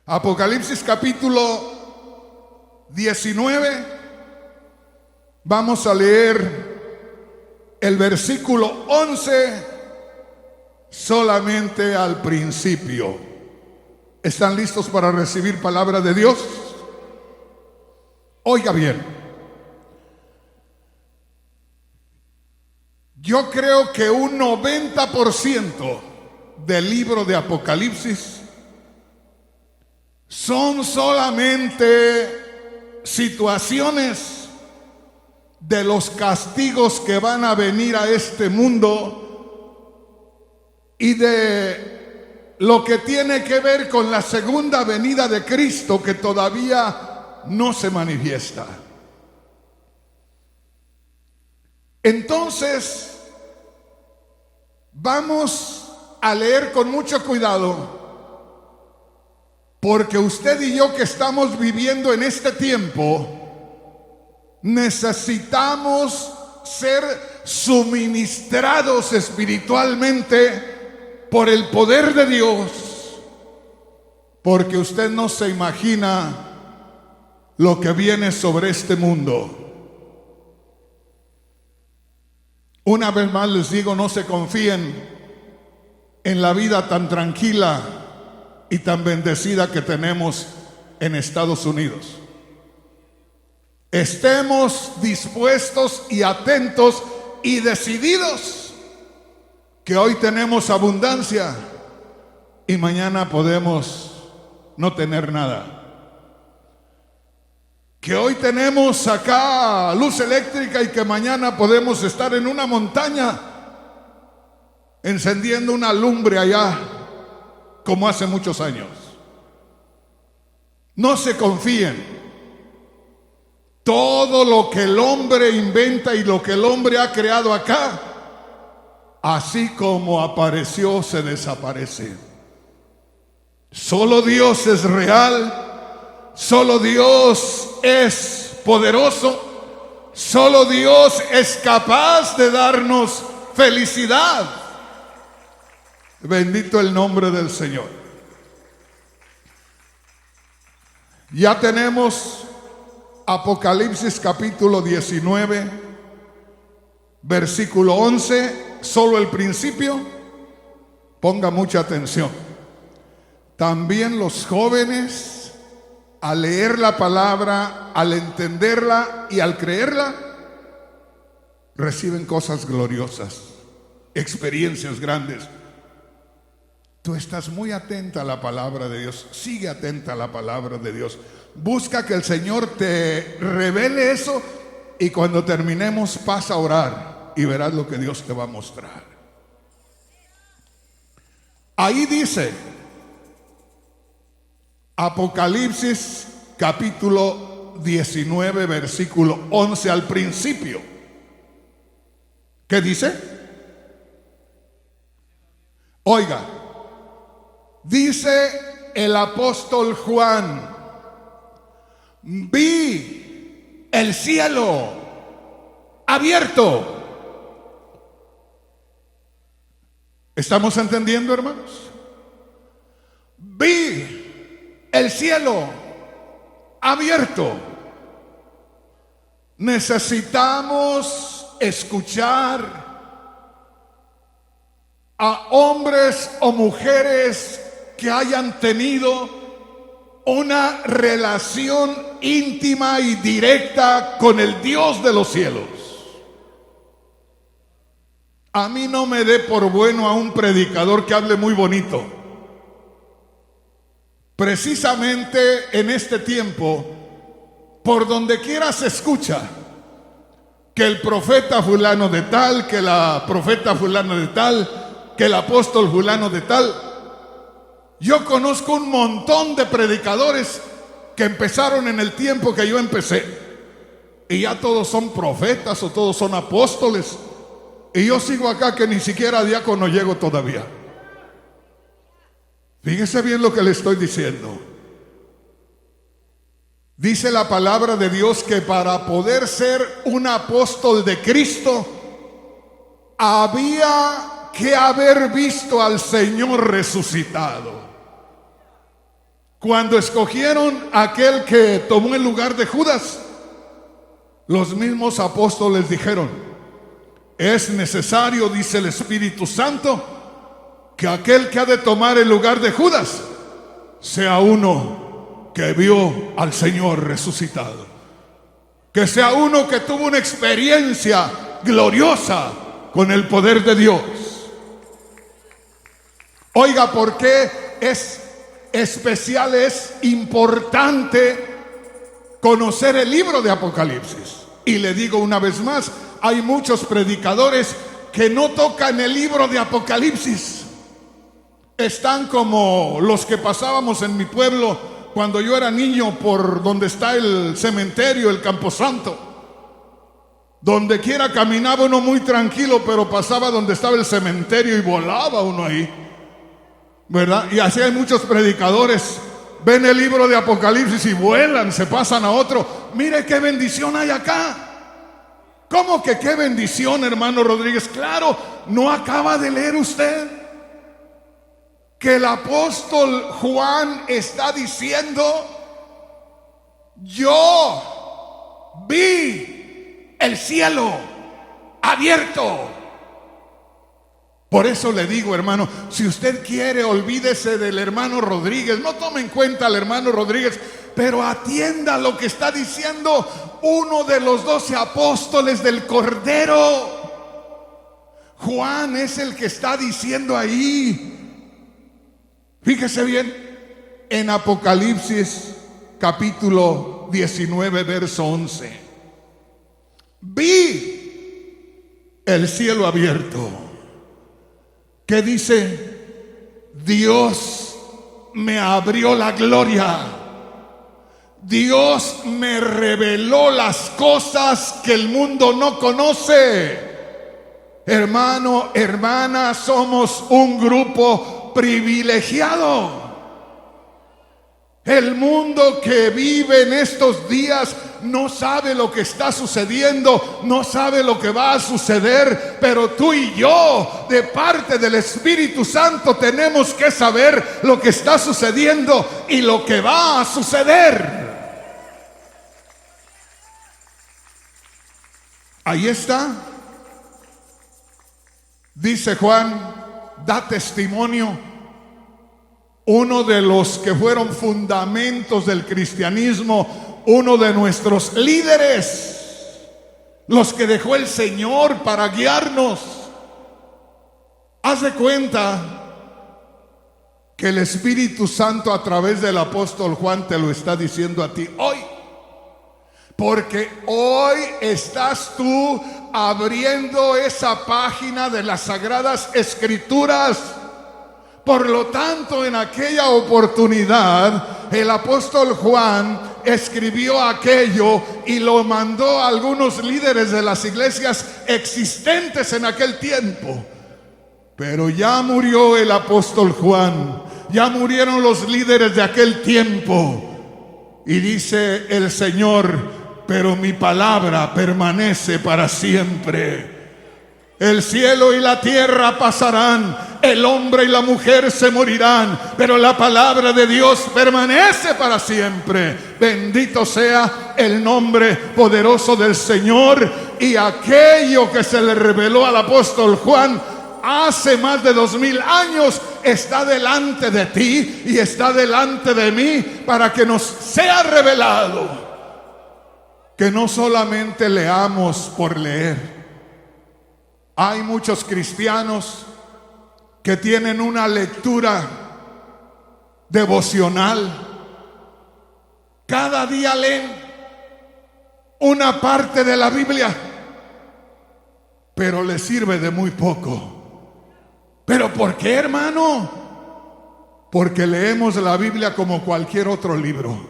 Apocalipsis capítulo 19. Vamos a leer el versículo 11 solamente al principio. ¿Están listos para recibir palabra de Dios? Oiga bien. Yo creo que un 90% del libro de Apocalipsis son solamente situaciones de los castigos que van a venir a este mundo y de lo que tiene que ver con la segunda venida de Cristo, que todavía no se manifiesta. Entonces, vamos a leer con mucho cuidado, porque usted y yo que estamos viviendo en este tiempo, necesitamos ser suministrados espiritualmente por el poder de Dios, porque usted no se imagina lo que viene sobre este mundo. Una vez más les digo, no se confíen en la vida tan tranquila y tan bendecida que tenemos en Estados Unidos. Estemos dispuestos y atentos y decididos que hoy tenemos abundancia y mañana podemos no tener nada. Que hoy tenemos acá luz eléctrica y que mañana podemos estar en una montaña encendiendo una lumbre allá como hace muchos años. No se confíen. Todo lo que el hombre inventa y lo que el hombre ha creado acá, así como apareció, se desaparece. Solo Dios es real, solo Dios es poderoso, solo Dios es capaz de darnos felicidad. Bendito el nombre del Señor. Ya tenemos Apocalipsis capítulo 19, versículo 11, solo el principio. Ponga mucha atención. También los jóvenes, al leer la palabra, al entenderla y al creerla, reciben cosas gloriosas, experiencias grandes. Tú estás muy atenta a la palabra de Dios. Sigue atenta a la palabra de Dios. Busca que el Señor te revele eso y cuando terminemos pasa a orar y verás lo que Dios te va a mostrar. Ahí dice Apocalipsis capítulo 19 versículo 11 al principio. ¿Qué dice? Oiga, dice el apóstol Juan: vi el cielo abierto. ¿Estamos entendiendo, hermanos? Vi el cielo abierto. Necesitamos escuchar a hombres o mujeres que hayan tenido una relación íntima y directa con el Dios de los cielos. A mí no me dé por bueno a un predicador que hable muy bonito. Precisamente en este tiempo, por donde quiera se escucha que el profeta fulano de tal, que la profeta fulano de tal, que el apóstol fulano de tal. Yo conozco un montón de predicadores que empezaron en el tiempo que yo empecé y ya todos son profetas o todos son apóstoles, y yo sigo acá que ni siquiera a diácono llego todavía. Fíjese bien lo que le estoy diciendo. Dice la palabra de Dios que para poder ser un apóstol de Cristo había que haber visto al Señor resucitado. Cuando escogieron a aquel que tomó el lugar de Judas, los mismos apóstoles dijeron: es necesario, dice el Espíritu Santo, que aquel que ha de tomar el lugar de Judas sea uno que vio al Señor resucitado, que sea uno que tuvo una experiencia gloriosa con el poder de Dios. Oiga, ¿por qué es especial, es importante conocer el libro de Apocalipsis? Y le digo una vez más, hay muchos predicadores que no tocan el libro de Apocalipsis. Están como los que pasábamos en mi pueblo cuando yo era niño, por donde está el cementerio, el Camposanto. Donde quiera caminaba uno muy tranquilo, pero pasaba donde estaba el cementerio y volaba uno ahí, ¿verdad? Y así hay muchos predicadores, ven el libro de Apocalipsis y vuelan, se pasan a otro. Mire qué bendición hay acá. ¿Cómo que qué bendición, hermano Rodríguez? Claro, ¿no acaba de leer usted que el apóstol Juan está diciendo: yo vi el cielo abierto? Por eso le digo, hermano, si usted quiere, olvídese del hermano Rodríguez, no tome en cuenta al hermano Rodríguez, pero atienda lo que está diciendo uno de los 12 apóstoles del Cordero. Juan es el que está diciendo ahí. Fíjese bien, en Apocalipsis capítulo 19, verso 11. Vi el cielo abierto. ¿Qué dice? Dios me abrió la gloria. Dios me reveló las cosas que el mundo no conoce. Hermano, hermana, somos un grupo privilegiado. El mundo que vive en estos días no sabe lo que está sucediendo, no sabe lo que va a suceder, pero tú y yo, de parte del Espíritu Santo, tenemos que saber lo que está sucediendo y lo que va a suceder. Ahí está. Dice Juan, da testimonio. Uno de los que fueron fundamentos del cristianismo, uno de nuestros líderes, los que dejó el Señor para guiarnos. Haz de cuenta que el Espíritu Santo a través del apóstol Juan te lo está diciendo a ti hoy. Porque hoy estás tú abriendo esa página de las Sagradas Escrituras. Por lo tanto, en aquella oportunidad, el apóstol Juan escribió aquello y lo mandó a algunos líderes de las iglesias existentes en aquel tiempo. Pero ya murió el apóstol Juan, ya murieron los líderes de aquel tiempo. Y dice el Señor: pero mi palabra permanece para siempre. El cielo y la tierra pasarán, el hombre y la mujer se morirán, pero la palabra de Dios permanece para siempre. Bendito sea el nombre poderoso del Señor. Y aquello que se le reveló al apóstol Juan hace más de 2000 años está delante de ti y está delante de mí para que nos sea revelado. Que no solamente leamos por leer. Hay muchos cristianos que tienen una lectura devocional. Cada día leen una parte de la Biblia, pero les sirve de muy poco. ¿Pero por qué, hermano? Porque leemos la Biblia como cualquier otro libro.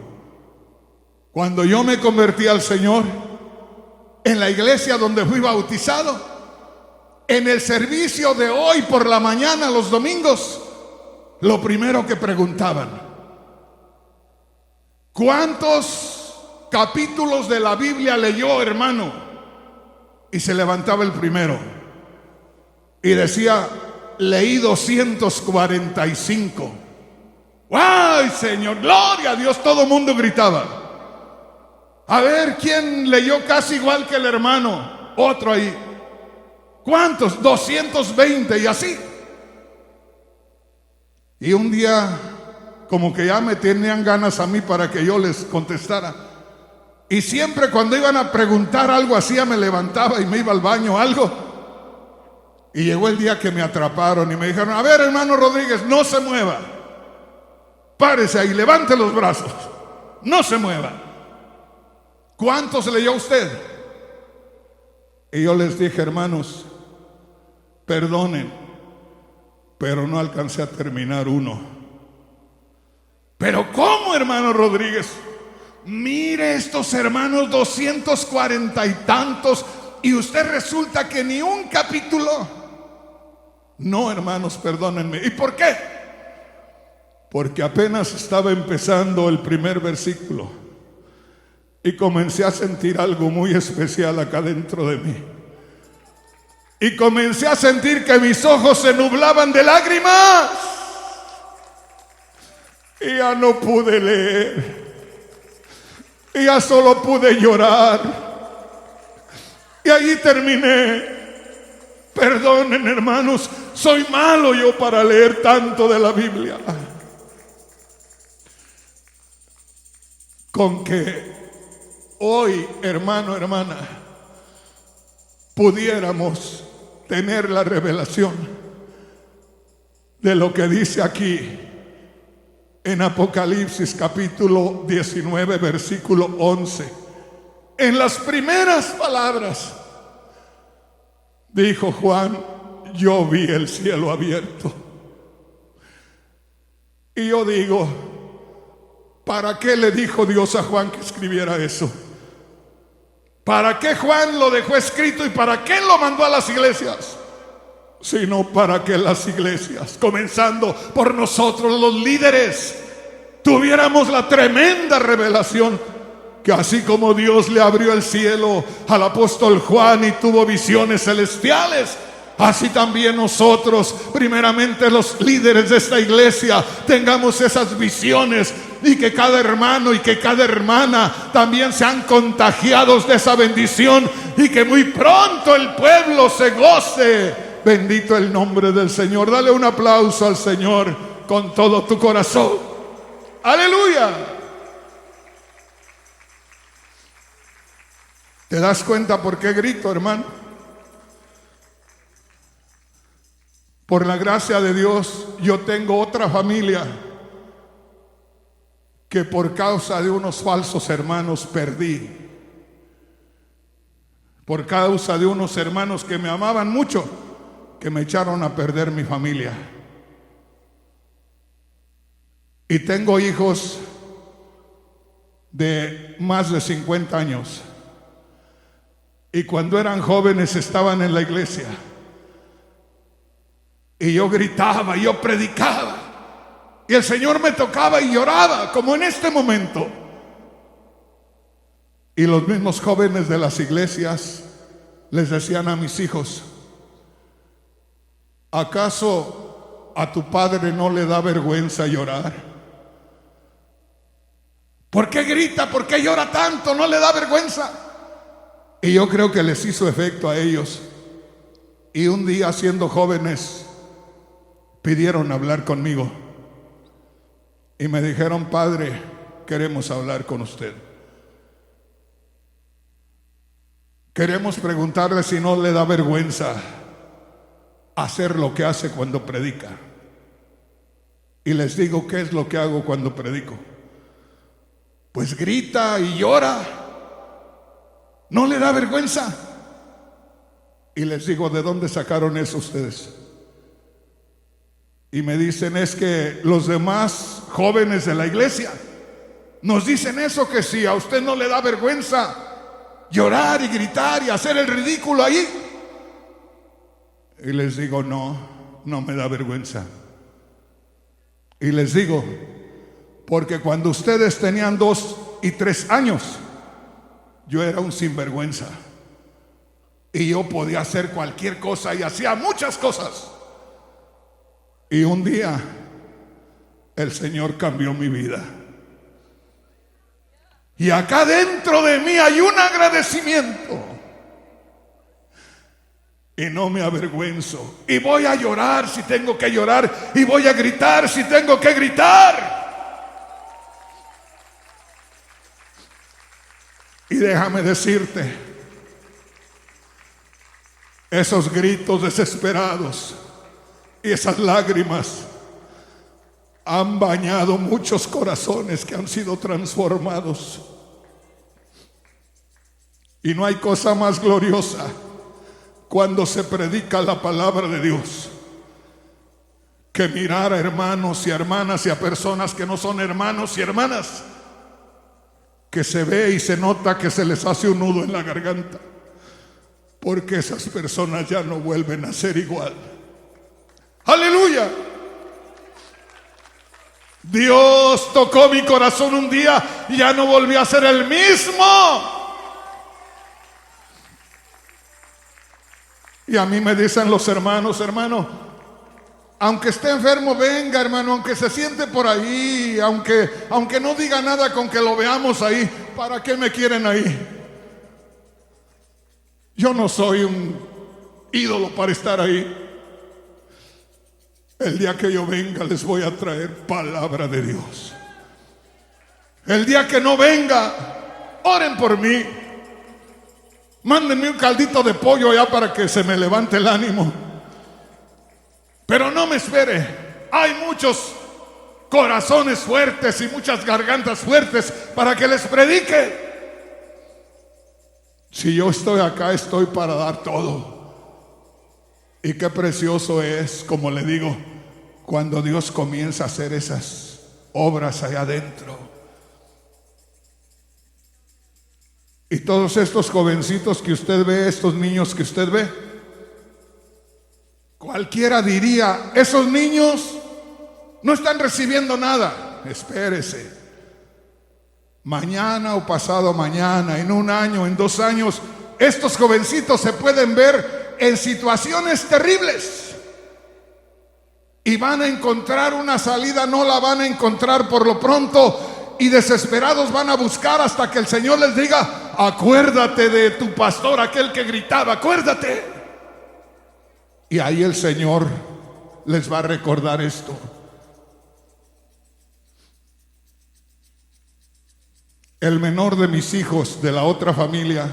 Cuando yo me convertí al Señor, en la iglesia donde fui bautizado, en el servicio de hoy por la mañana, los domingos, lo primero que preguntaban: ¿cuántos capítulos de la Biblia leyó, hermano? Y se levantaba el primero y decía: leí 245. ¡Ay, Señor! ¡Gloria a Dios! Todo el mundo gritaba. A ver, ¿quién leyó casi igual que el hermano? Otro ahí. ¿Cuántos? 220 y así. Y un día, como que ya me tenían ganas a mí para que yo les contestara. Y siempre cuando iban a preguntar algo así, me levantaba y me iba al baño, algo. Y llegó el día que me atraparon y me dijeron: a ver, hermano Rodríguez, no se mueva. Párese ahí, levante los brazos. No se mueva. ¿Cuántos leyó usted? Y yo les dije: hermanos, perdonen, pero no alcancé a terminar uno. ¿Pero cómo, hermano Rodríguez? Mire estos hermanos, 240 y tantos, y usted resulta que ni un capítulo. No, hermanos, perdónenme. ¿Y por qué? Porque apenas estaba empezando el primer versículo y comencé a sentir algo muy especial acá dentro de mí. Y comencé a sentir que mis ojos se nublaban de lágrimas. Y ya no pude leer. Y ya solo pude llorar. Y allí terminé. Perdonen, hermanos, soy malo yo para leer tanto de la Biblia. Con que hoy, hermano, hermana, pudiéramos tener la revelación de lo que dice aquí en Apocalipsis capítulo 19 versículo 11. En las primeras palabras dijo Juan: yo vi el cielo abierto. Y yo digo, ¿para qué le dijo Dios a Juan que escribiera eso? ¿Para qué Juan lo dejó escrito y para qué lo mandó a las iglesias? Sino para que las iglesias, comenzando por nosotros los líderes, tuviéramos la tremenda revelación que así como Dios le abrió el cielo al apóstol Juan y tuvo visiones celestiales, así también nosotros, primeramente los líderes de esta iglesia, tengamos esas visiones, y que cada hermano y que cada hermana también sean contagiados de esa bendición, y que muy pronto el pueblo se goce. Bendito el nombre del Señor. Dale un aplauso al Señor con todo tu corazón. Aleluya. ¿Te das cuenta por qué grito, hermano? Por la gracia de Dios, yo tengo otra familia que por causa de unos falsos hermanos perdí. Por causa de unos hermanos que me amaban mucho, que me echaron a perder mi familia. Y tengo hijos de más de 50 años. Y cuando eran jóvenes estaban en la iglesia. Y yo gritaba, y yo predicaba. Y el Señor me tocaba y lloraba, como en este momento. Y los mismos jóvenes de las iglesias les decían a mis hijos: ¿acaso a tu padre no le da vergüenza llorar? ¿Por qué grita? ¿Por qué llora tanto? ¿No le da vergüenza? Y yo creo que les hizo efecto a ellos. Y un día, siendo jóvenes, pidieron hablar conmigo. Y me dijeron: padre, queremos hablar con usted. Queremos preguntarle si no le da vergüenza hacer lo que hace cuando predica. Y les digo: ¿qué es lo que hago cuando predico? Pues grita y llora. ¿No le da vergüenza? Y les digo: ¿de dónde sacaron eso ustedes? Y me dicen: es que los demás jóvenes de la iglesia nos dicen eso, que si a usted no le da vergüenza llorar y gritar y hacer el ridículo ahí. Y les digo: no, no me da vergüenza. Y les digo: porque cuando ustedes tenían 2 y 3 años, yo era un sinvergüenza. Y yo podía hacer cualquier cosa y hacía muchas cosas. Y un día el Señor cambió mi vida. Y acá dentro de mí hay un agradecimiento. Y no me avergüenzo. Y voy a llorar si tengo que llorar. Y voy a gritar si tengo que gritar. Y déjame decirte, esos gritos desesperados y esas lágrimas han bañado muchos corazones que han sido transformados. Y no hay cosa más gloriosa cuando se predica la palabra de Dios que mirar a hermanos y hermanas y a personas que no son hermanos y hermanas, que se ve y se nota que se les hace un nudo en la garganta, porque esas personas ya no vuelven a ser igual. ¡Aleluya! Dios tocó mi corazón un día y ya no volví a ser el mismo. Y a mí me dicen los hermanos: hermano, aunque esté enfermo, venga, hermano, aunque se siente por ahí, aunque no diga nada, con que lo veamos ahí, ¿para qué me quieren ahí? Yo no soy un ídolo para estar ahí. El día que yo venga les voy a traer palabra de Dios. El día que no venga, oren por mí. Mándenme un caldito de pollo ya para que se me levante el ánimo. Pero no me espere. Hay muchos corazones fuertes y muchas gargantas fuertes para que les predique. Si yo estoy acá, estoy para dar todo. Y qué precioso es, como le digo, cuando Dios comienza a hacer esas obras allá adentro. Y todos estos jovencitos que usted ve, estos niños que usted ve, cualquiera diría: esos niños no están recibiendo nada. Espérese. Mañana o pasado mañana, en un año, en 2 años, estos jovencitos se pueden ver en situaciones terribles y van a encontrar una salida. No la van a encontrar por lo pronto y desesperados van a buscar hasta que el Señor les diga: acuérdate de tu pastor, aquel que gritaba, acuérdate. Y ahí el Señor les va a recordar esto. El menor de mis hijos de la otra familia,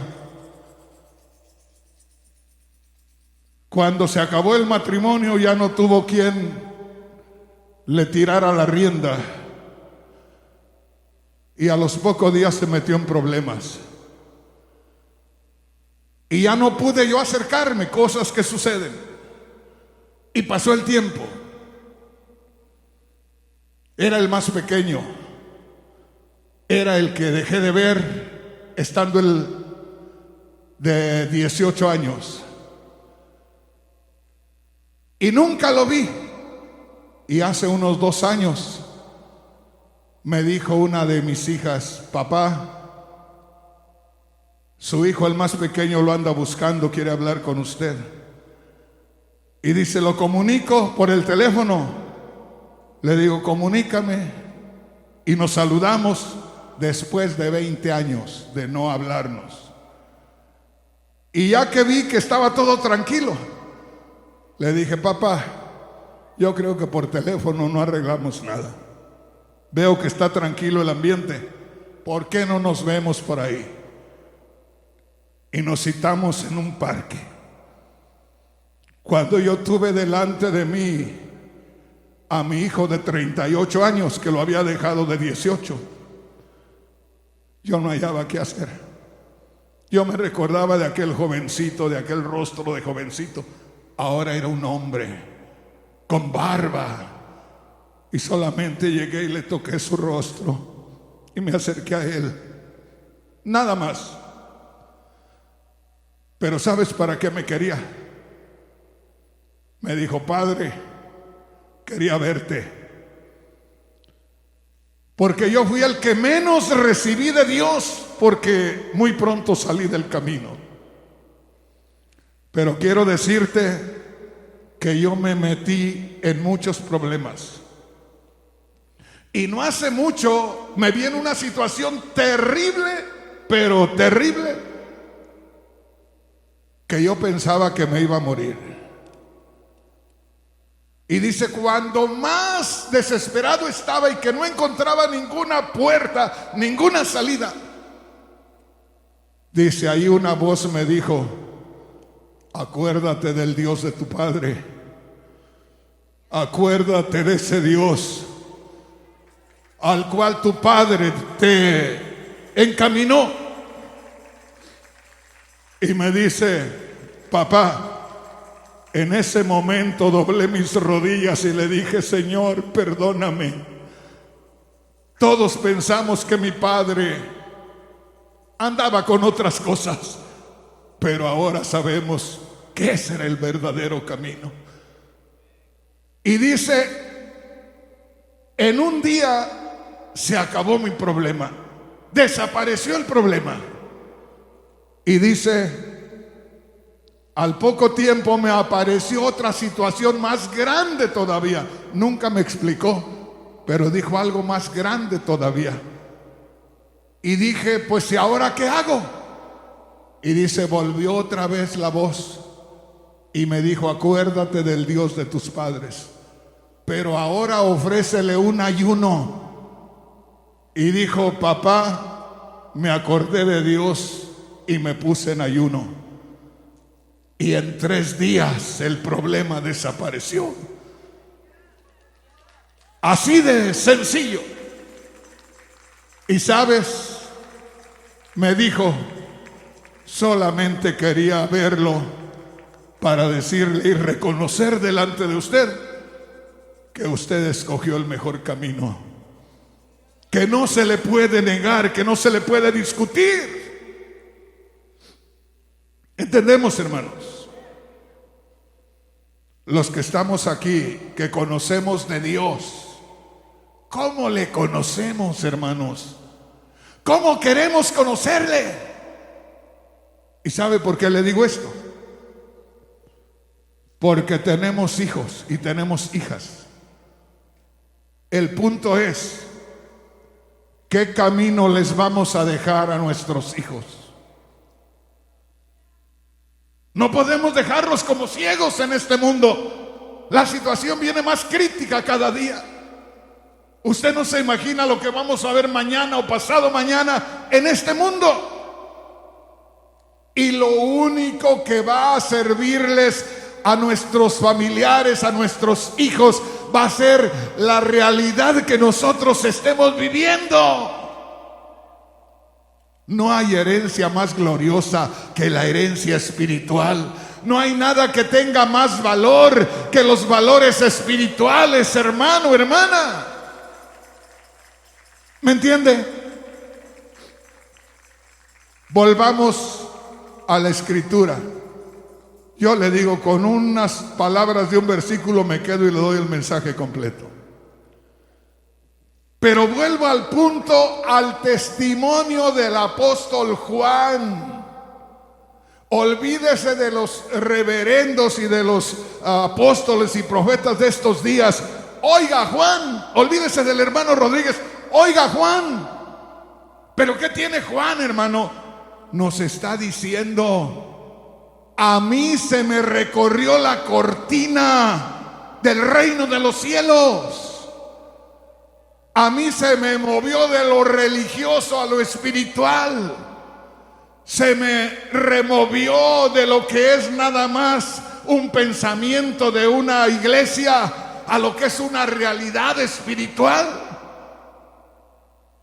cuando se acabó el matrimonio, ya no tuvo quien le tirara la rienda. Y a los pocos días se metió en problemas. Y ya no pude yo acercarme, cosas que suceden. Y pasó el tiempo. Era el más pequeño. Era el que dejé de ver estando el de 18 años. Y nunca lo vi. Y hace unos 2 años me dijo una de mis hijas: papá, su hijo el más pequeño lo anda buscando, quiere hablar con usted. Y dice: lo comunico por el teléfono. Le digo: comunícame. Y nos saludamos después de 20 años de no hablarnos. Y ya que vi que estaba todo tranquilo, le dije: papá, yo creo que por teléfono no arreglamos nada. Veo que está tranquilo el ambiente. ¿Por qué no nos vemos por ahí? Y nos citamos en un parque. Cuando yo tuve delante de mí a mi hijo de 38 años, que lo había dejado de 18, yo no hallaba qué hacer. Yo me recordaba de aquel jovencito, de aquel rostro de jovencito. Ahora era un hombre con barba. Y solamente llegué y le toqué su rostro y me acerqué a él. Nada más. Pero ¿sabes para qué me quería? Me dijo: padre, quería verte, porque yo fui el que menos recibí de Dios, porque muy pronto salí del camino. Pero quiero decirte que yo me metí en muchos problemas. Y no hace mucho me viene una situación terrible, pero terrible, que yo pensaba que me iba a morir. Y dice, cuando más desesperado estaba y que no encontraba ninguna puerta, ninguna salida, dice, ahí una voz me dijo, acuérdate del Dios de tu padre, acuérdate de ese Dios al cual tu padre te encaminó. Y me dice, papá, en ese momento doblé mis rodillas y le dije, Señor, perdóname. Todos pensamos que mi padre andaba con otras cosas, pero ahora sabemos que ese era el verdadero camino. Y dice, en un día se acabó mi problema, desapareció el problema. Y dice, al poco tiempo me apareció otra situación más grande todavía. Nunca me explicó, pero dijo algo más grande todavía. Y dije, pues ¿y ahora qué hago? Y dice, volvió otra vez la voz y me dijo, acuérdate del Dios de tus padres, pero ahora ofrécele un ayuno. Y dijo, papá, me acordé de Dios y me puse en ayuno. Y en 3 días el problema desapareció. Así de sencillo. Y sabes, me dijo, solamente quería verlo para decirle y reconocer delante de usted que usted escogió el mejor camino, que no se le puede negar, que no se le puede discutir. ¿Entendemos, hermanos? Los que estamos aquí, que conocemos de Dios, ¿cómo le conocemos, hermanos? ¿Cómo queremos conocerle? ¿Y sabe por qué le digo esto? Porque tenemos hijos y tenemos hijas. El punto es, ¿qué camino les vamos a dejar a nuestros hijos? No podemos dejarlos como ciegos en este mundo. La situación viene más crítica cada día. Usted no se imagina lo que vamos a ver mañana o pasado mañana en este mundo. Y lo único que va a servirles a nuestros familiares, a nuestros hijos, va a ser la realidad que nosotros estemos viviendo. No hay herencia más gloriosa que la herencia espiritual. No hay nada que tenga más valor que los valores espirituales, hermano, hermana. ¿Me entiende? Volvamos a la escritura. Yo le digo, con unas palabras de un versículo me quedo y le doy el mensaje completo. Pero vuelvo al punto, al testimonio del apóstol Juan. Olvídese de los reverendos y de los apóstoles y profetas de estos días. Oiga, Juan, olvídese del hermano Rodríguez. Oiga, Juan. ¿Pero qué tiene Juan, hermano? Nos está diciendo, a mí se me recorrió la cortina del reino de los cielos. A mí se me movió de lo religioso a lo espiritual. Se me removió de lo que es nada más un pensamiento de una iglesia a lo que es una realidad espiritual.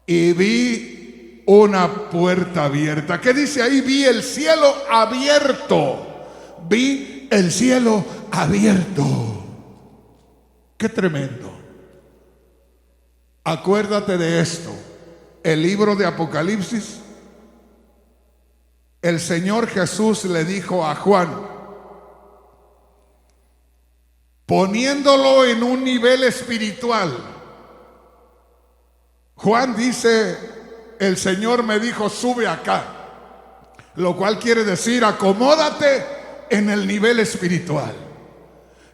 Y vi una puerta abierta. ¿Qué dice ahí? Vi el cielo abierto. Vi el cielo abierto. Qué tremendo. Acuérdate de esto. El libro de Apocalipsis, el Señor Jesús le dijo a Juan, poniéndolo en un nivel espiritual. Juan dice, el Señor me dijo, sube acá. Lo cual quiere decir, acomódate en el nivel espiritual.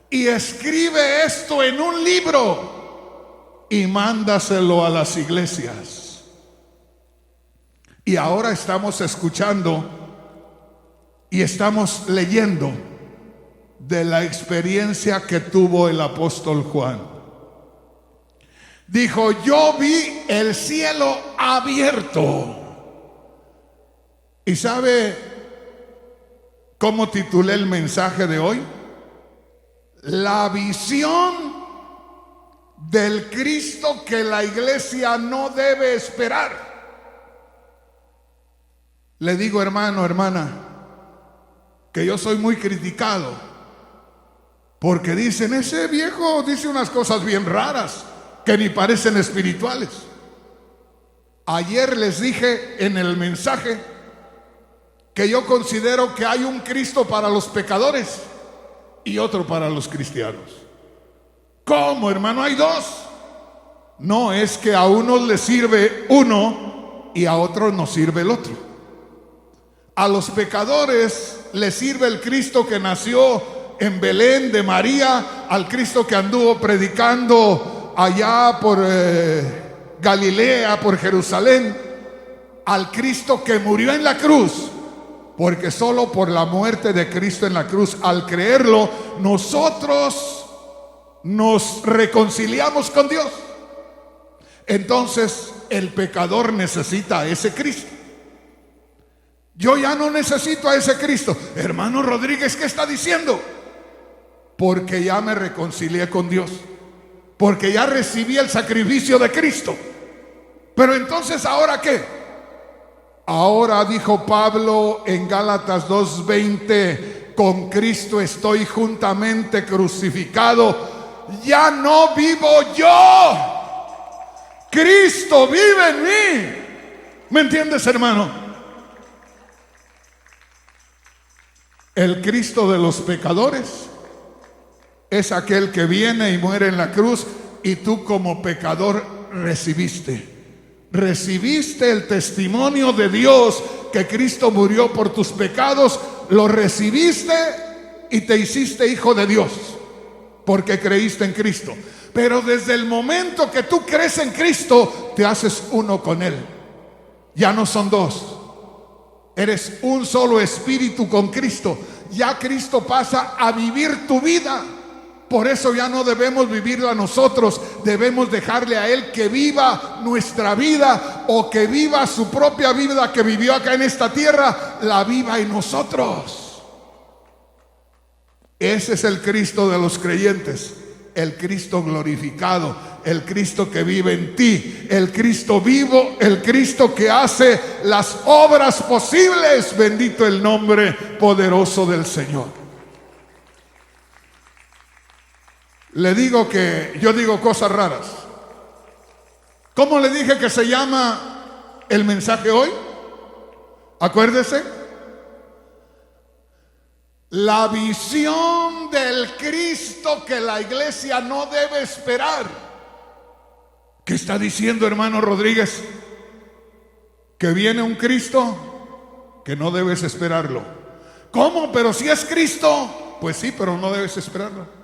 Y escribe esto en un libro. y mándaselo a las iglesias. Y ahora estamos escuchando y estamos leyendo de la experiencia que tuvo el apóstol Juan. Dijo: yo vi el cielo abierto. ¿Y sabe cómo titulé el mensaje de hoy? La visión del Cristo que la iglesia no debe esperar. Le digo, hermano, hermana, que yo soy muy criticado porque dicen: ese viejo dice unas cosas bien raras que ni parecen espirituales. Ayer les dije en el mensaje que yo considero que hay un Cristo para los pecadores y otro para los cristianos. ¿Cómo, hermano? Hay dos. No, es que a unos les sirve uno y a otros nos sirve el otro. A los pecadores les sirve el Cristo que nació en Belén de María, al Cristo que anduvo predicando allá por Galilea, por Jerusalén, al Cristo que murió en la cruz. Porque solo por la muerte de Cristo en la cruz, al creerlo, nosotros nos reconciliamos con Dios. Entonces el pecador necesita a ese Cristo. Yo ya no necesito a ese Cristo. Hermano Rodríguez, ¿qué está diciendo? Porque ya me reconcilié con Dios, porque ya recibí el sacrificio de Cristo. Pero entonces, ¿ahora qué? Ahora, dijo Pablo en Gálatas 2:20, con Cristo estoy juntamente crucificado. Ya no vivo yo, Cristo vive en mí. ¿Me entiendes, hermano? El Cristo de los pecadores es aquel que viene y muere en la cruz, y tú como pecador recibiste el testimonio de Dios que Cristo murió por tus pecados. Lo recibiste y te hiciste hijo de Dios porque creíste en Cristo. Pero desde el momento que tú crees en Cristo, te haces uno con Él. Ya no son dos, eres un solo espíritu con Cristo. Ya Cristo pasa a vivir tu vida. Por eso ya no debemos vivirla nosotros, debemos dejarle a Él que viva nuestra vida, o que viva su propia vida que vivió acá en esta tierra, la viva en nosotros. Ese es el Cristo de los creyentes, el Cristo glorificado, el Cristo que vive en ti, el Cristo vivo, el Cristo que hace las obras posibles. Bendito el nombre poderoso del Señor. Le digo que yo digo cosas raras. ¿Cómo le dije que se llama el mensaje hoy? Acuérdese. La visión del Cristo que la iglesia no debe esperar. ¿Qué está diciendo, hermano Rodríguez? Que viene un Cristo que no debes esperarlo. ¿Cómo? Pero si es Cristo. Pues sí, pero no debes esperarlo.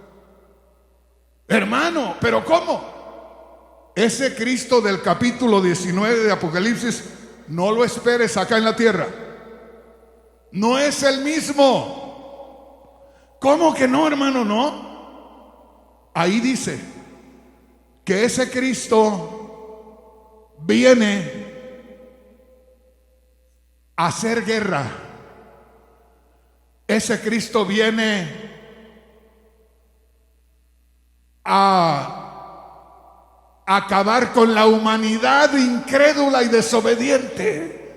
Hermano, ¿pero cómo? Ese Cristo del capítulo 19 de Apocalipsis, no lo esperes acá en la tierra. No es el mismo. ¿Cómo que no, hermano? No. Ahí dice que ese Cristo viene a hacer guerra. Ese Cristo viene a acabar con la humanidad incrédula y desobediente.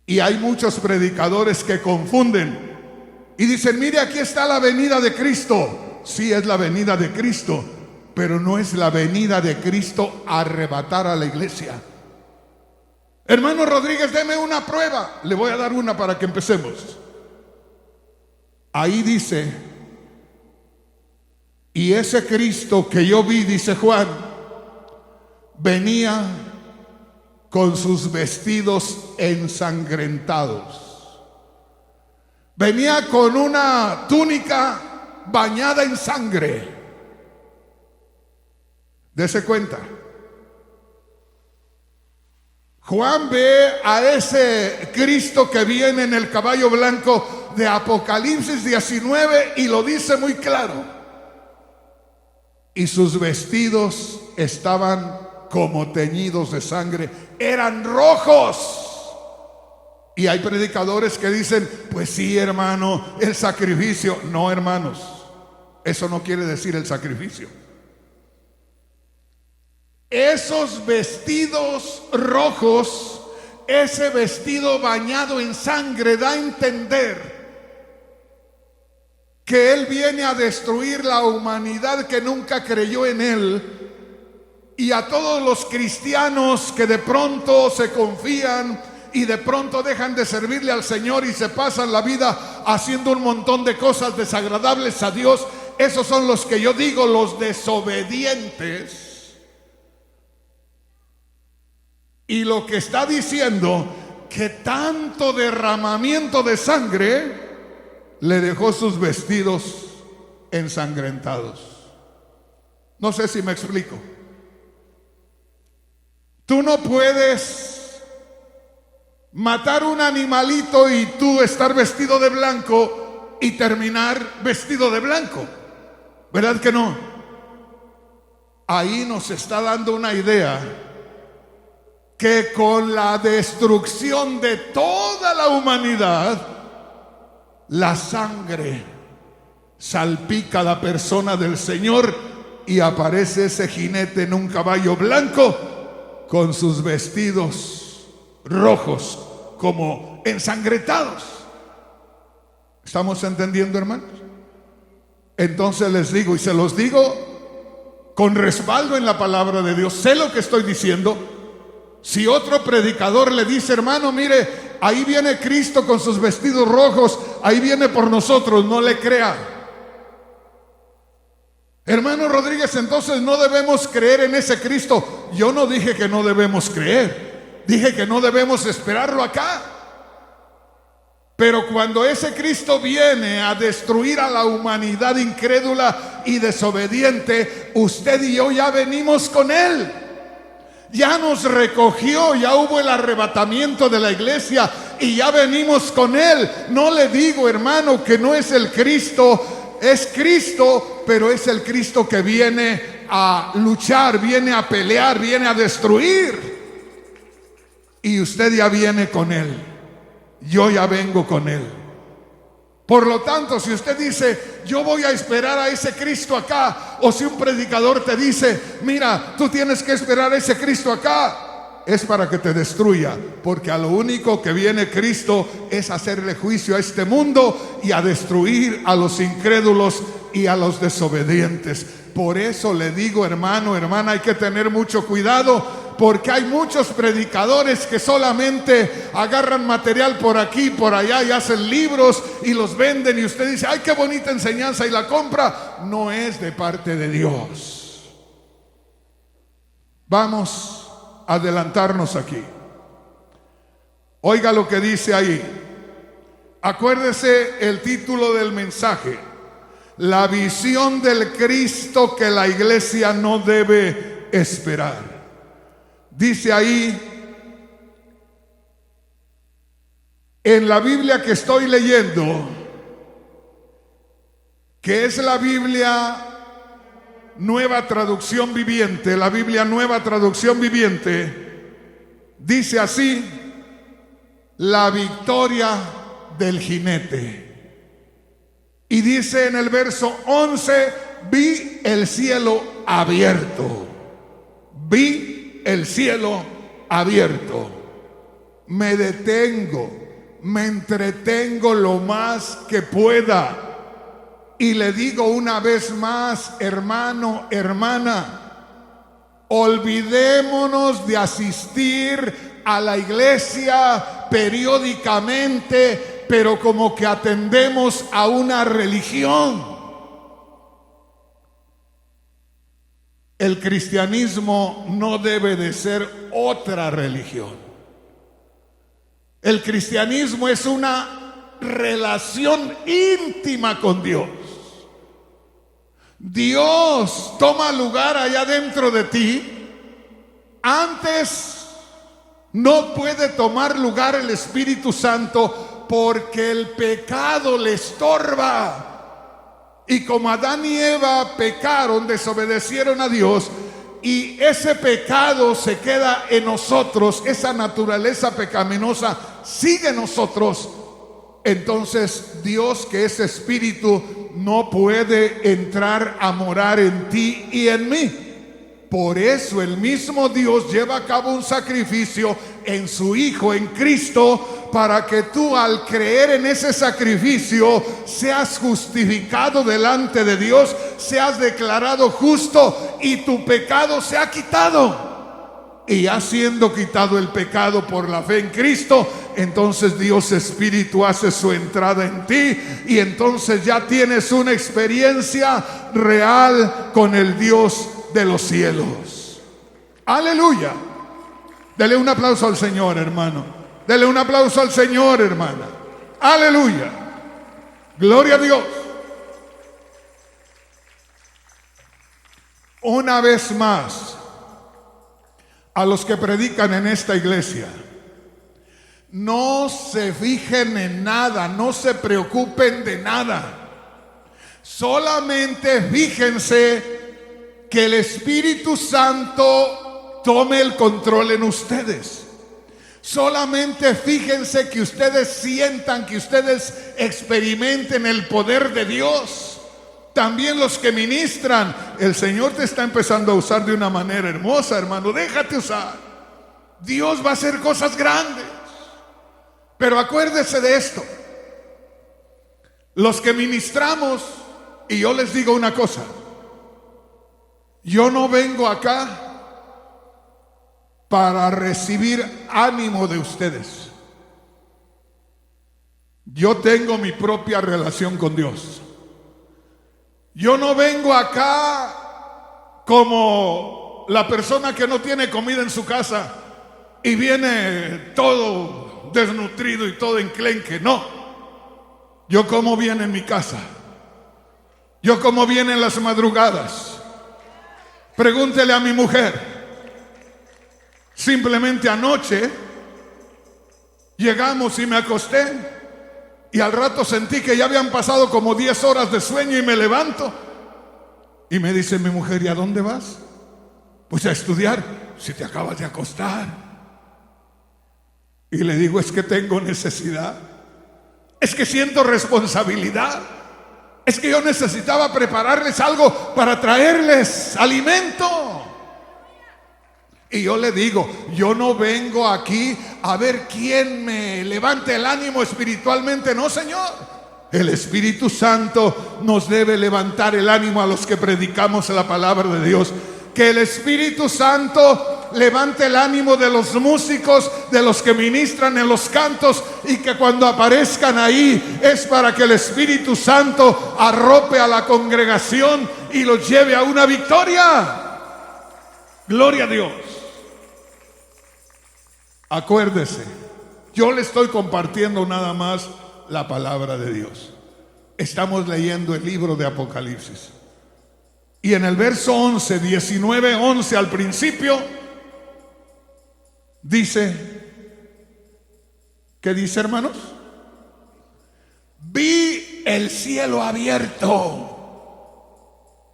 Y hay muchos predicadores que confunden y dicen: mire, aquí está la venida de Cristo. Sí, es la venida de Cristo, pero no es la venida de Cristo a arrebatar a la iglesia. Hermano Rodríguez, deme una prueba. Le voy a dar una para que empecemos. Ahí dice: y ese Cristo que yo vi, dice Juan, venía con sus vestidos ensangrentados. Venía con una túnica bañada en sangre. Dese cuenta. Juan ve a ese Cristo que viene en el caballo blanco de Apocalipsis 19 y lo dice muy claro. Y sus vestidos estaban como teñidos de sangre, eran rojos. Y hay predicadores que dicen, pues sí, hermano, el sacrificio. No, hermanos, eso no quiere decir el sacrificio. Esos vestidos rojos, ese vestido bañado en sangre, da a entender que Él viene a destruir la humanidad que nunca creyó en Él. Y a todos los cristianos que de pronto se confían y de pronto dejan de servirle al Señor y se pasan la vida haciendo un montón de cosas desagradables a Dios, esos son los que yo digo los desobedientes. Y lo que está diciendo, que tanto derramamiento de sangre le dejó sus vestidos ensangrentados. No sé si me explico. Tú no puedes matar un animalito y tú estar vestido de blanco y terminar vestido de blanco. ¿Verdad que no? Ahí nos está dando una idea que con la destrucción de toda la humanidad, la sangre salpica a la persona del Señor y aparece ese jinete en un caballo blanco con sus vestidos rojos como ensangrentados. ¿Estamos entendiendo, hermanos? Entonces les digo, y se los digo con respaldo en la palabra de Dios, sé lo que estoy diciendo. Si otro predicador le dice, hermano, mire, ahí viene Cristo con sus vestidos rojos, ahí viene por nosotros, no le crea. Hermano Rodríguez, entonces no debemos creer en ese Cristo. Yo no dije que no debemos creer, dije que no debemos esperarlo acá. Pero cuando ese Cristo viene a destruir a la humanidad incrédula y desobediente, usted y yo ya venimos con Él. Ya nos recogió, ya hubo el arrebatamiento de la iglesia y ya venimos con Él. No le digo, hermano, que no es el Cristo. Es Cristo, pero es el Cristo que viene a luchar, viene a pelear, viene a destruir. Y usted ya viene con Él. Yo ya vengo con Él. Por lo tanto, si usted dice, yo voy a esperar a ese Cristo acá, o si un predicador te dice, mira, tú tienes que esperar a ese Cristo acá, es para que te destruya, porque a lo único que viene Cristo es hacerle juicio a este mundo y a destruir a los incrédulos y a los desobedientes. Por eso le digo, hermano, hermana, hay que tener mucho cuidado, porque hay muchos predicadores que solamente agarran material por aquí, por allá y hacen libros y los venden, y usted dice, ay, qué bonita enseñanza, y la compra. No es de parte de Dios. Vamos a adelantarnos aquí. Oiga lo que dice ahí. Acuérdese el título del mensaje: la visión del Cristo que la iglesia no debe esperar. Dice ahí, en la Biblia que estoy leyendo, que es la Biblia Nueva Traducción Viviente, la Biblia Nueva Traducción Viviente, dice así: la victoria del jinete. Y dice en el verso 11, vi el cielo abierto. Vi el cielo abierto. Me detengo, me entretengo lo más que pueda. Y le digo una vez más, hermano, hermana, olvidémonos de asistir a la iglesia periódicamente, pero como que atendemos a una religión. El cristianismo no debe de ser otra religión. El cristianismo es una relación íntima con Dios. Dios toma lugar allá dentro de ti, antes no puede tomar lugar el Espíritu Santo porque el pecado le estorba. Y como Adán y Eva pecaron, desobedecieron a Dios, y ese pecado se queda en nosotros, esa naturaleza pecaminosa sigue en nosotros, entonces Dios, que es espíritu, no puede entrar a morar en ti y en mí. Por eso el mismo Dios lleva a cabo un sacrificio en su Hijo, en Cristo, para que tú, al creer en ese sacrificio, seas justificado delante de Dios, seas declarado justo y tu pecado sea quitado. Y ya siendo quitado el pecado por la fe en Cristo, entonces Dios Espíritu hace su entrada en ti, y entonces ya tienes una experiencia real con el Dios de los cielos. Aleluya. Dele un aplauso al Señor, hermano. Dele un aplauso al Señor, hermana. Aleluya. Gloria a Dios. Una vez más, a los que predican en esta iglesia, no se fijen en nada, no se preocupen de nada. Solamente fíjense que el Espíritu Santo tome el control en ustedes. Solamente fíjense que ustedes sientan, que ustedes experimenten el poder de Dios. También los que ministran, el Señor te está empezando a usar de una manera hermosa, hermano. Déjate usar. Dios va a hacer cosas grandes. Pero acuérdese de esto: los que ministramos, y yo les digo una cosa, yo no vengo acá para recibir ánimo de ustedes. Yo tengo mi propia relación con Dios. Yo no vengo acá como la persona que no tiene comida en su casa y viene todo desnutrido y todo enclenque. No, yo como bien en mi casa. Yo como bien en las madrugadas. Pregúntele a mi mujer. Simplemente anoche llegamos y me acosté, y al rato sentí que ya habían pasado como 10 horas de sueño, y me levanto y me dice mi mujer: ¿y a dónde vas? Pues a estudiar. Si te acabas de acostar. Y le digo: es que tengo necesidad, es que siento responsabilidad, es que yo necesitaba prepararles algo para traerles alimento. Y yo le digo: yo no vengo aquí a ver quién me levante el ánimo espiritualmente. No, Señor. El Espíritu Santo nos debe levantar el ánimo a los que predicamos la palabra de Dios. Que el Espíritu Santo levante el ánimo de los músicos, de los que ministran en los cantos, y que cuando aparezcan ahí es para que el Espíritu Santo arrope a la congregación y los lleve a una victoria. Gloria a Dios. Acuérdese, yo le estoy compartiendo nada más la palabra de Dios. Estamos leyendo el libro de Apocalipsis. Y en el verso 11, 19, 11 al principio, dice, ¿qué dice, hermanos? Vi el cielo abierto.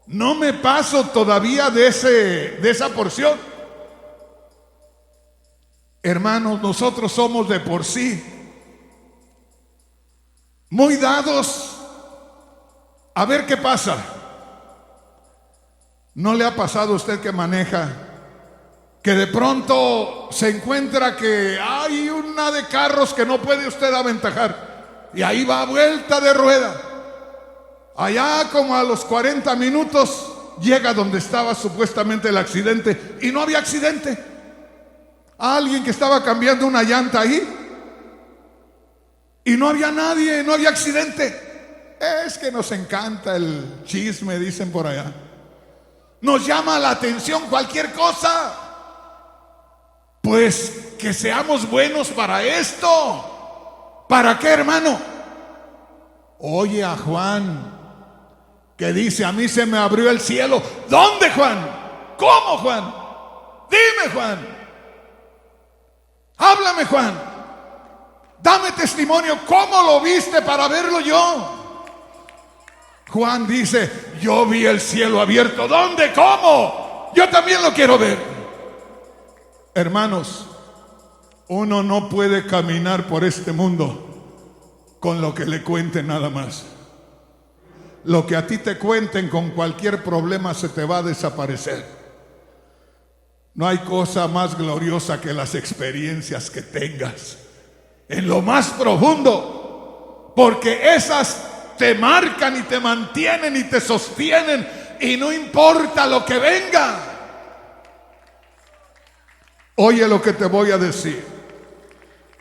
No me paso todavía de esa porción. Hermanos, nosotros somos de por sí muy dados a ver qué pasa. ¿No le ha pasado a usted que maneja, que de pronto se encuentra que hay una de carros que no puede usted aventajar, y ahí va a vuelta de rueda? Allá como a los 40 minutos llega donde estaba supuestamente el accidente, y no había accidente. Alguien que estaba cambiando una llanta ahí, y no había nadie, no había accidente. Es que nos encanta el chisme, dicen por allá. Nos llama la atención cualquier cosa. Pues que seamos buenos para esto. ¿Para qué, hermano? Oye a Juan, que dice: a mí se me abrió el cielo. ¿Dónde, Juan? ¿Cómo, Juan? Dime, Juan. Háblame, Juan. Dame testimonio. ¿Cómo lo viste para verlo yo? Juan dice: yo vi el cielo abierto. ¿Dónde? ¿Cómo? Yo también lo quiero ver. Hermanos, uno no puede caminar por este mundo con lo que le cuenten nada más. Lo que a ti te cuenten, con cualquier problema se te va a desaparecer. No hay cosa más gloriosa que las experiencias que tengas en lo más profundo, porque esas te marcan y te mantienen y te sostienen, y no importa lo que venga. Oye lo que te voy a decir.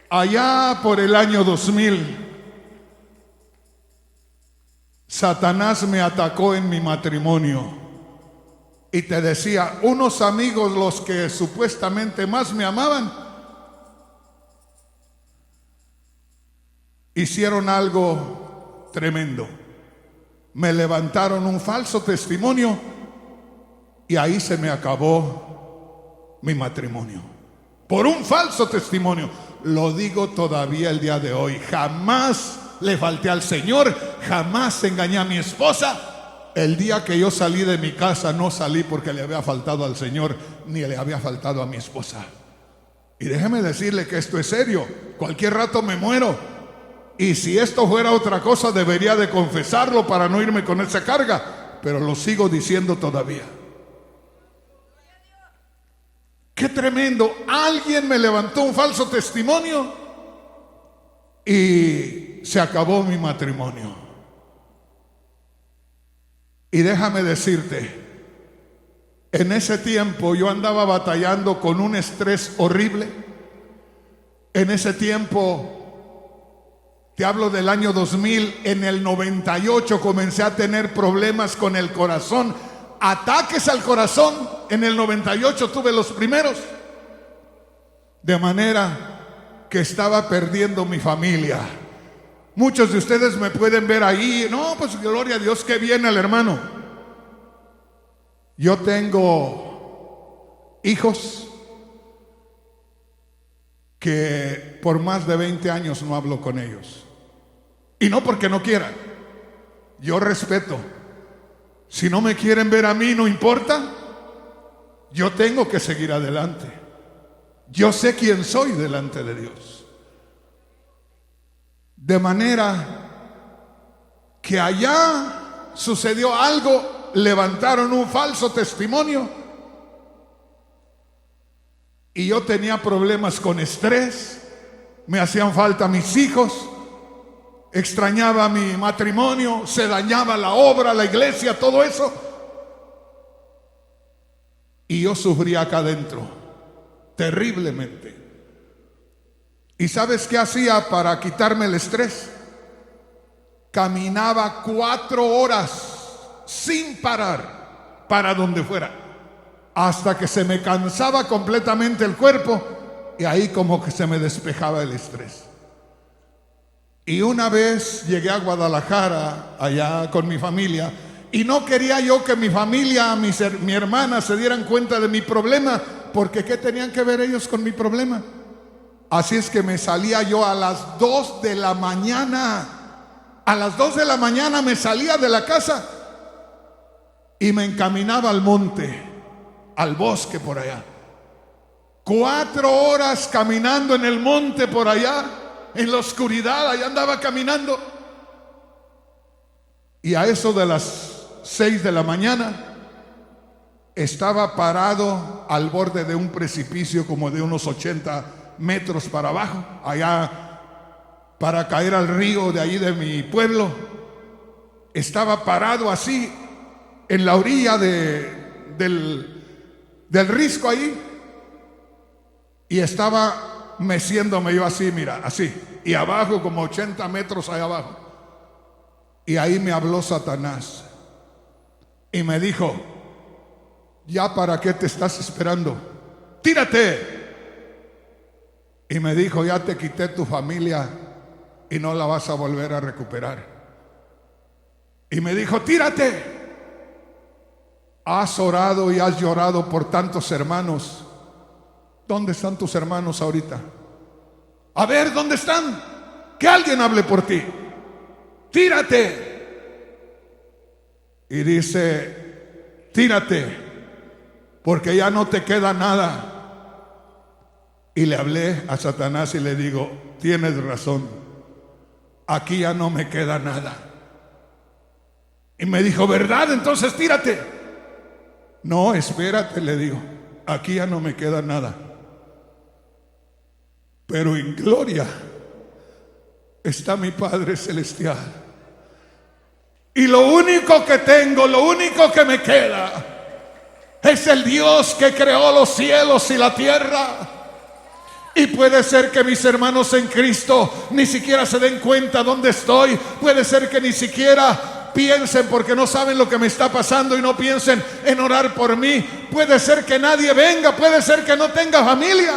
Allá por el año 2000, Satanás me atacó en mi matrimonio. Y te decía, unos amigos, los que supuestamente más me amaban, hicieron algo tremendo. Me levantaron un falso testimonio y ahí se me acabó mi matrimonio. Por un falso testimonio. Lo digo todavía el día de hoy. Jamás le falté al Señor, jamás engañé a mi esposa. El día que yo salí de mi casa, no salí porque le había faltado al Señor, ni le había faltado a mi esposa. Y déjeme decirle que esto es serio. Cualquier rato me muero. Y si esto fuera otra cosa, debería de confesarlo para no irme con esa carga. Pero lo sigo diciendo todavía. ¡Qué tremendo! Alguien me levantó un falso testimonio y se acabó mi matrimonio. Y déjame decirte, en ese tiempo yo andaba batallando con un estrés horrible. En ese tiempo, te hablo del año 2000, en el 98 comencé a tener problemas con el corazón, ataques al corazón. En el 98 tuve los primeros, de manera que estaba perdiendo mi familia. Muchos de ustedes me pueden ver ahí. No, pues gloria a Dios, que viene el hermano. Yo tengo hijos que por más de 20 años no hablo con ellos. Y no porque no quieran. Yo respeto. Si no me quieren ver a mí, no importa. Yo tengo que seguir adelante. Yo sé quién soy delante de Dios. De manera que allá sucedió algo, levantaron un falso testimonio y yo tenía problemas con estrés, me hacían falta mis hijos, extrañaba mi matrimonio, se dañaba la obra, la iglesia, todo eso. Y yo sufría acá adentro, terriblemente. ¿Y sabes qué hacía para quitarme el estrés? Caminaba 4 horas sin parar para donde fuera, hasta que se me cansaba completamente el cuerpo y ahí como que se me despejaba el estrés. Y una vez llegué a Guadalajara, allá con mi familia, y no quería yo que mi familia, mi hermana se dieran cuenta de mi problema, porque ¿qué tenían que ver ellos con mi problema? Así es que me salía yo a las 2 de la mañana. A las 2 de la mañana me salía de la casa y me encaminaba al monte, al bosque por allá. 4 horas caminando en el monte por allá, en la oscuridad, allá andaba caminando. Y a eso de las 6 de la mañana estaba parado al borde de un precipicio como de unos 80 metros para abajo, allá para caer al río de ahí de mi pueblo. Estaba parado así en la orilla del risco ahí, y estaba meciéndome yo así, mira, así, y abajo como 80 metros allá abajo. Y ahí me habló Satanás y me dijo: ¿ya para qué te estás esperando? ¡Tírate! Y me dijo: ya te quité tu familia y no la vas a volver a recuperar. y me dijo: tírate. Has orado y has llorado por tantos hermanos. ¿Dónde están tus hermanos ahorita? A ver, ¿dónde están? Que alguien hable por ti. Tírate. Y dice: tírate, porque ya no te queda nada. Y le hablé a Satanás y le digo: tienes razón, aquí ya no me queda nada. Y me dijo: ¿verdad? Entonces tírate. No, espérate, le digo, aquí ya no me queda nada, pero en gloria está mi Padre Celestial. Y lo único que tengo, lo único que me queda, es el Dios que creó los cielos y la tierra. Y puede ser que mis hermanos en Cristo ni siquiera se den cuenta dónde estoy. Puede ser que ni siquiera piensen, porque no saben lo que me está pasando, y no piensen en orar por mí. Puede ser que nadie venga, puede ser que no tenga familia.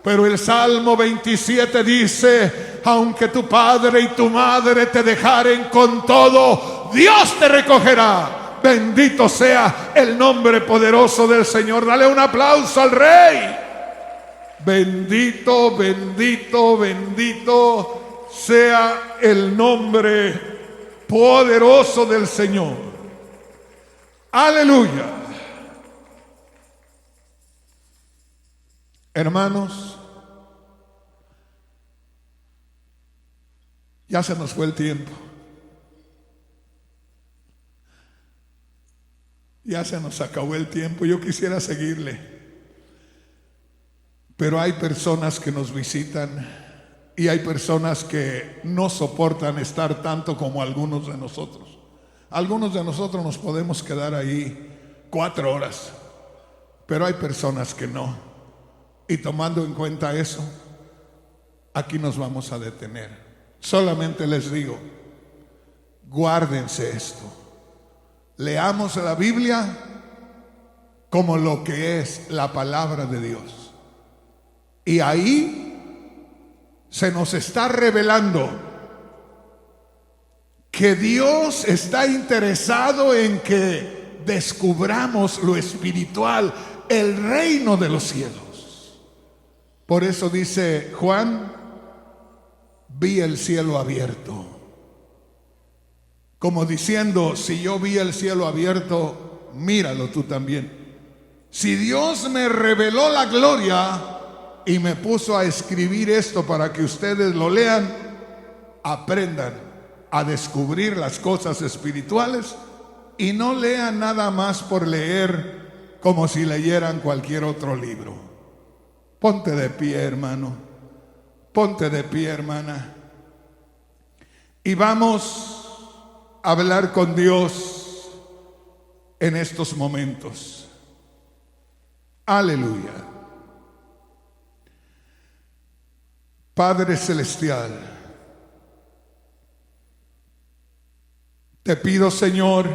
Pero el Salmo 27 dice: aunque tu padre y tu madre te dejaren, con todo Dios te recogerá. Bendito sea el nombre poderoso del Señor. Dale un aplauso al Rey. Bendito, bendito, bendito sea el nombre poderoso del Señor. Aleluya. Hermanos, ya se nos fue el tiempo. Ya se nos acabó el tiempo. Yo quisiera seguirle, pero hay personas que nos visitan y hay personas que no soportan estar tanto como algunos de nosotros. Algunos de nosotros nos podemos quedar ahí 4 horas, pero hay personas que no. Y tomando en cuenta eso, aquí nos vamos a detener. Solamente les digo: guárdense esto. Leamos la Biblia como lo que es la palabra de Dios. Y ahí se nos está revelando que Dios está interesado en que descubramos lo espiritual, el reino de los cielos. Por eso dice Juan: vi el cielo abierto. Como diciendo: si yo vi el cielo abierto, míralo tú también. Si Dios me reveló la gloria y me puso a escribir esto para que ustedes lo lean, aprendan a descubrir las cosas espirituales y no lean nada más por leer, como si leyeran cualquier otro libro. Ponte de pie, hermano. Ponte de pie, hermana. Y vamos a hablar con Dios en estos momentos. Aleluya. Padre Celestial, te pido, Señor,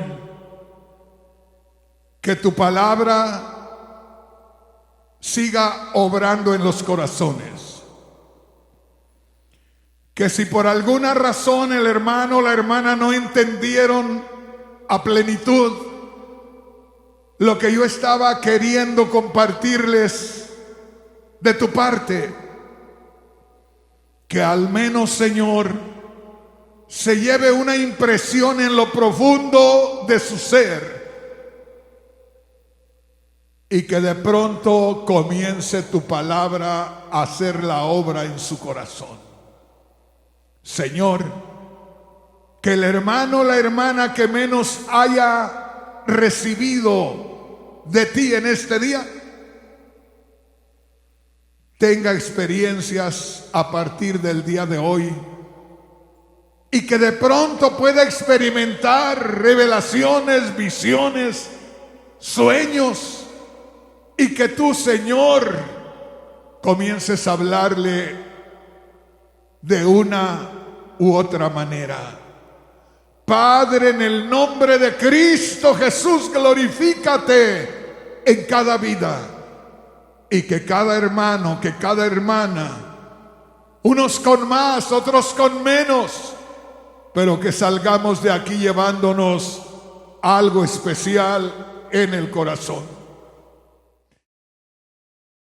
que tu palabra siga obrando en los corazones. Que si por alguna razón el hermano o la hermana no entendieron a plenitud lo que yo estaba queriendo compartirles de tu parte, que al menos, Señor, se lleve una impresión en lo profundo de su ser y que de pronto comience tu palabra a hacer la obra en su corazón. Señor, que el hermano o la hermana que menos haya recibido de ti en este día tenga experiencias a partir del día de hoy y que de pronto pueda experimentar revelaciones, visiones, sueños, y que tú, Señor, comiences a hablarle de una u otra manera. Padre, en el nombre de Cristo Jesús, glorifícate en cada vida. Y que cada hermano, que cada hermana, unos con más, otros con menos, pero que salgamos de aquí llevándonos algo especial en el corazón.